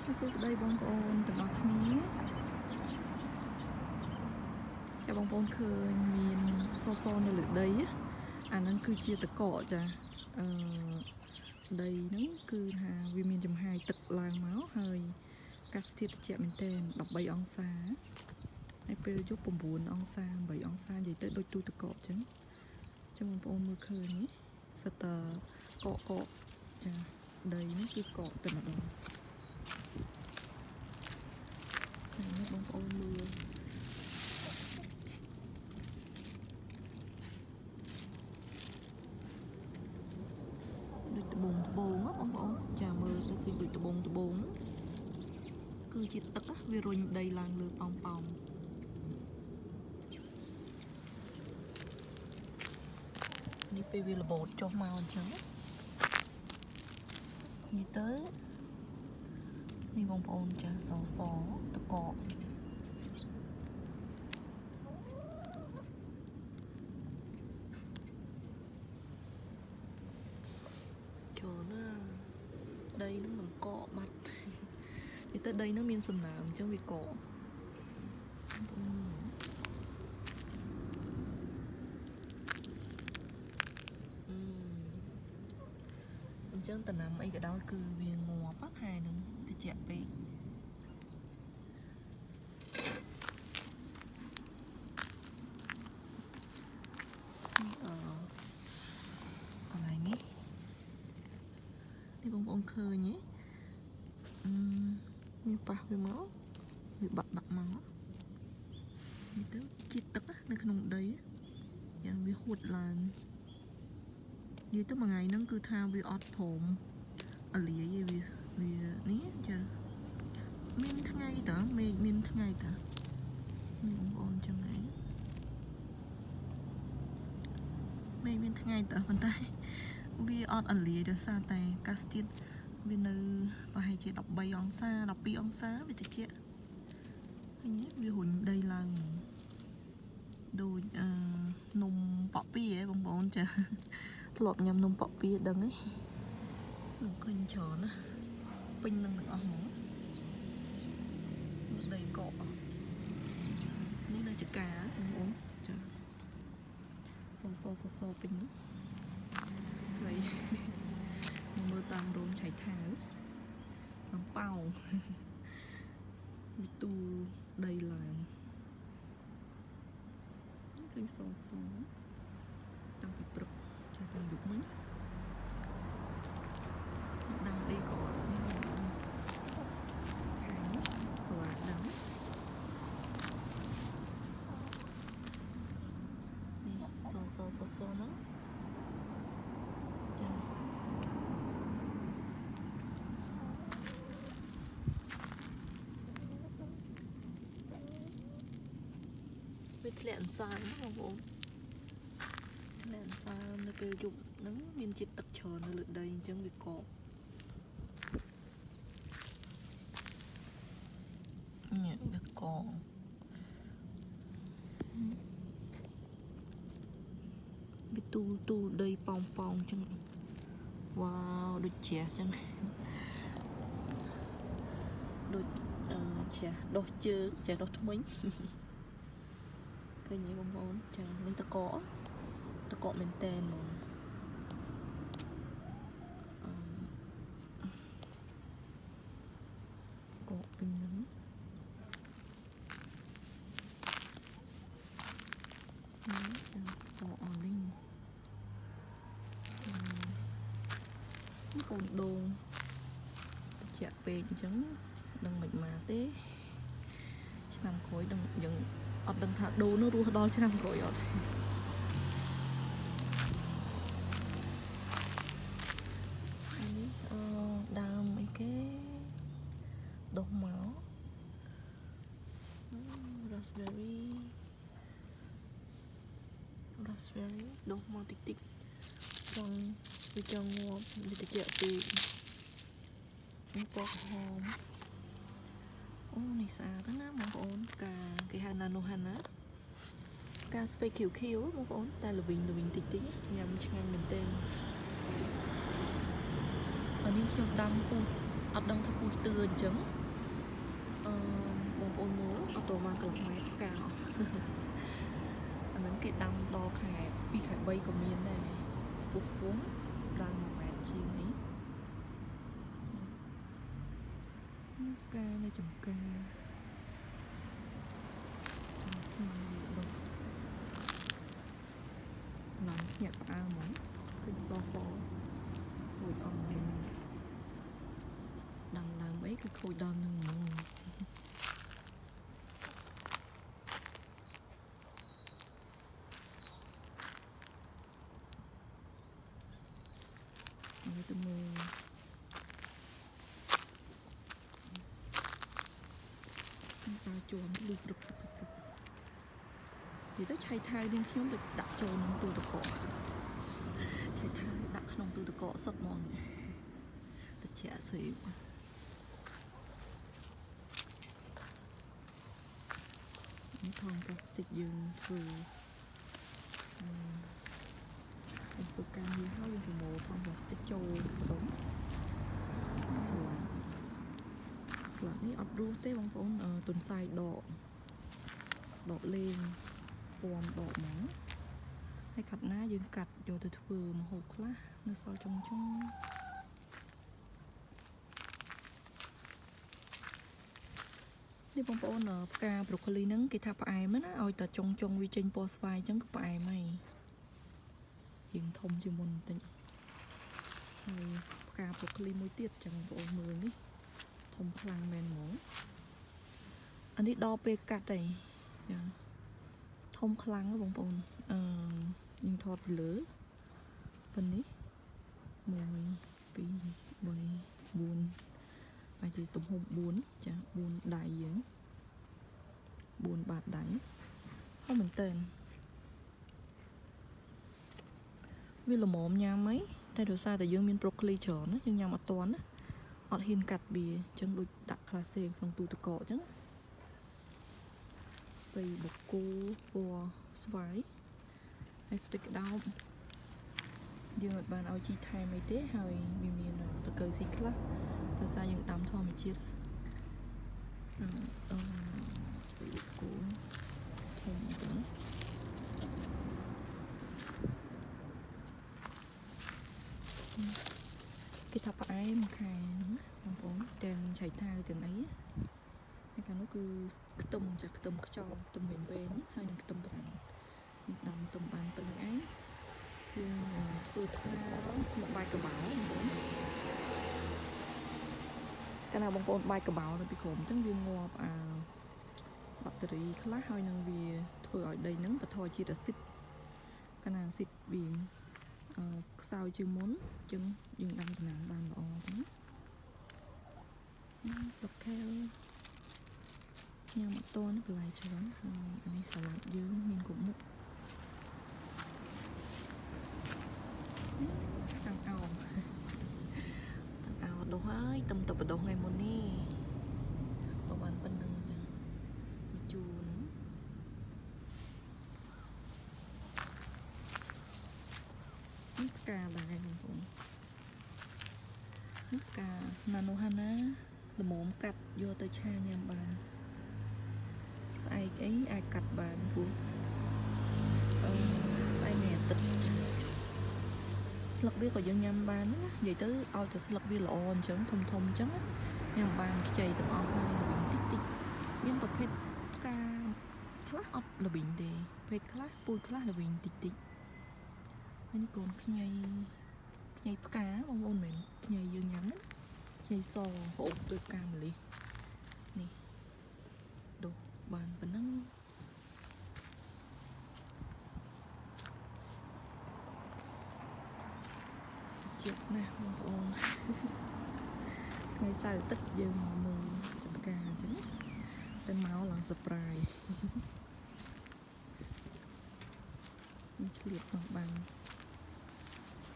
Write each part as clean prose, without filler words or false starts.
សួស្តីបងប្អូនទាំងអស់គ្នាចាបងប្អូនឃើញមានសនៅលើដីអាហ្នឹងគឺជាតកកចាដីហ្នឹងគឺថាវាមានចំហាយទឹកឡើងមកហើយអាកាសធាតុត្រជាក់មែនទែន13អង្សាហើយពេលយប់9អង្សា8អង្សានិយាយទៅដូចទូតកកអញ្ចឹងបងប្អូនមើលឃើញសិតតកកចាដីនេះគឺកកតែម្ដងបងប្អូនមើលដូចត្បូងបងប្អូនចាមើលទៅគឺដូចត្បូងគឺជាទឹកវារុញដីឡើងលើប៉ោងនេះពេលវារបូតចុះមកអញ្ចឹងនេះទៅនេះបងប្អូនចាសតកកចូលណាដីនឹងមិនកកបាត់នេះទៅដីនឹងមានសំណើមអញ្ចឹងវាកកអញ្ចឹងតំណាំអីក៏ដោយគឺវាងាប់ហើយនឹងត្រជាក់ពេកកន្លែងនេះបងប្អូនឃើញទេវាប៉ះវាមកវាបាក់មកនេះទៅជាតិទឹកនៅក្នុងដីយ៉ាងវាហួតឡើងនិយាយទៅមួយថ្ងៃហ្នឹងគឺថាវាអត់ព្រមអលាយវានេះចាមានថ្ងៃតើមានថ្ងៃតើបងប្អូនចឹងឯងមានថ្ងៃតើប៉ុន្តែវាអត់អលាយដោយសារតែអាកាសធាតុវានៅប្រហែលជា13អង្សា12អង្សាវាត្រជាក់ឃើញទេវារុញដីឡើងដូចនំប៉ក់ពីហ៎បងប្អូនចាធ្លាប់ញ៉ាំនំប៉ក់ពីដឹងទេឃើញច្រើនណាពេញនឹងទាំងអស់ហ្មងដីកកនេះនៅចកាបងប្អូនចាសពេញនោះហើយមើលតាមរោងឆៃថាវនឹងប៉ោងវាទូដីឡើងឃើញសតាំងពីព្រឹកចាតាំងយប់មិញដាំអីក៏អត់មានខាងព្រោះដាំនេះសហ្នឹងវាធ្លាក់អន្សើមបងប្អូនធ្លាក់អន្សើមនៅពេលយប់ហ្នឹងមានជាតិទឹកច្រើននៅលើដីអញ្ចឹងវាកកនេះវាកកវាទូលដីប៉ោងអញ្ចឹងវ៉ាវដូចជ្រះអញ្ចឹងដូចជ្រះដោះជើងជ្រះដោះធ្មេញឃើញទេបងប្អូនចានេះតកកមែនតែនហ្មងកកពេញហ្នឹងចាកកអលីងកូនដូងត្រជាក់ពេកអញ្ចឹងដឹងមិនមកទេឆ្នាំក្រោយដឹងយើងអត់ដឹងថាដូងនោះរស់ដល់ឆ្នាំក្រោយអត់នេះដើមអីគេដុះមក raspberry ដុះមកតិចវាចង់ងាប់វាត្រជាក់ពេកនេះពណ៌ក្រហមអូនេះស្អាតណាស់បងប្អូនគេហៅណានោះណាការស្ពៃខៀវបងប្អូនតែល្វីងតិចញ៉ាំឆ្ងាញ់មែនទែនអានេះខ្ញុំដាំពុះ ở đông tháp bùi tưa trứng bông ôn mố ở tổ mang cực mét cao anh đến cái đâm đo khè bị khè bay của miền này bút cuốn đang một mét chi ní ca này chồng ca làm nhạc ao món cái so hồi ông đâm làm mấy cái khối đâm nương người ta mù ta chuồn lụt rụt thì tới chạy thai điên thiếu được đặt cho nó từ từ cọ chạy thai đặt nó từ từ cọ sập mòn được trẻ xíu những thòng plastic dương từ từ càng nhiều hơn từ một thòng plastic châu đúng làนี้อดดูเต้บางคนตุนใส่ดอกเลงปวมดอกหมอให้ขัดหน้ายืนกัดโยตัวถือมาหกละนึกซอยจงนี่บางคนกาบรอกโคลีนึงกิทับไอมันนะเอาแต่จงวิจินโพสไฟจังก็ไปไม่ยิงทมจิมุนแต่กาบรอกโคลีมวยเตี้ยจังบางมือนี่ทมพลังแมนหมูอันนี้ดอเปกัดเลยทมพลังก็บางคนยิงทอดเหลือวันนี้มวยปีมวยบุญไปจีตุ่มหกบุญจ้ะบุญได้เยอะบุญบาทได้เขาเหมือนเต้นวิลโมมยามไหมแต่ดูซาแต่ยังมีโปรโคลีเฉาะนะยังยามอัดตัวนะอดหินกัดเบียจังดูดักคลาเซ่ลงตูตะเกาะจังสเปรย์บกกูบัวสไวให้สเปกดาวยังแบบบานเอาจีไทยไม่เต้หอยมีตะเกียบสิคละดูซายังดำทอมชิดสเปรย์บกกูทมจังcái thập ái một khai nữa bông bóng đang chạy thao từ ấy hay cả nó cứ tôm chặt tôm cho tôm miền bên hay là tôm bàn miền đông tôm bàn bên ấy nhưng tôi thao một bài cờ bảo cái nào bông bóng bài cờ bảo là bị khổmทั้งdương ngô battery khá hơi năng vì thôi ở đây nắng và thôi chỉ là xịt cái nào xịt biển sao chưa muốn chân dừng đâm từ nặng bàn bỏ đó sọc theo nhưng mà to nó lại cho lắm anh ấy xả lạnh dưới mình cũng múc thằng ao đồ hơi tâm tập ở đâu ngày một đi tổ bàn bên nâng chùn cà bài nước cà nanohana là mồm cắt vô tới cha nhầm bà ai ấy ai cắt bà của ai nè tịch sලឹកវាក៏យើងញ៉ាំបានណានិយាយទៅឲ្យតែស្លឹកវាល្អអញ្ចឹងធំអញ្ចឹងញ៉ាំបានខ្ចីទាំងអស់ហើយតិចមានប្រភេទផ្កាខ្លះអត់ល្បិញទេប្រភេទខ្លះពូជខ្លះល្បិញតិចហើយនេះកូនខ្ញីផ្កាបងប្អូនមែនខ្ញីយើងញ៉ាំខ្ញីសហូបដូចផ្កាម្លិះនេះដុសបានប៉ុណ្ណឹងចិត្តណាស់បងប្អូនថ្ងៃសៅរ៍ទឹកយើងមកមើលចំការអញ្ចឹងទៅមកឡើងសប្រៃនេះឆ្លៀតក្នុងបាំង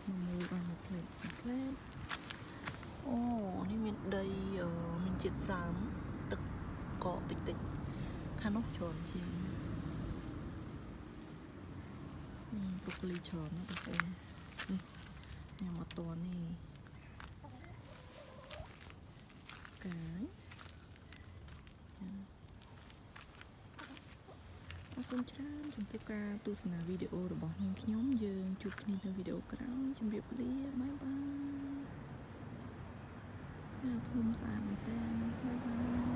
មកមើលបានមួយផ្លែអូនេះមានដីមានជាតិសាមទឹកកកតិចខាងនោះច្រើនជាងប្រូកូលីច្រើនណាបងប្អូននេះញ៉ាំអត់តនេះ គុណច្រើនចំពោះការទស្សនាវីដេអូរបស់នាងខ្ញុំយើងជួបគ្នានៅវីដេអូក្រោយជម្រាបលាបាយបាយភូមិស្អាតមែនតើបាយបាយ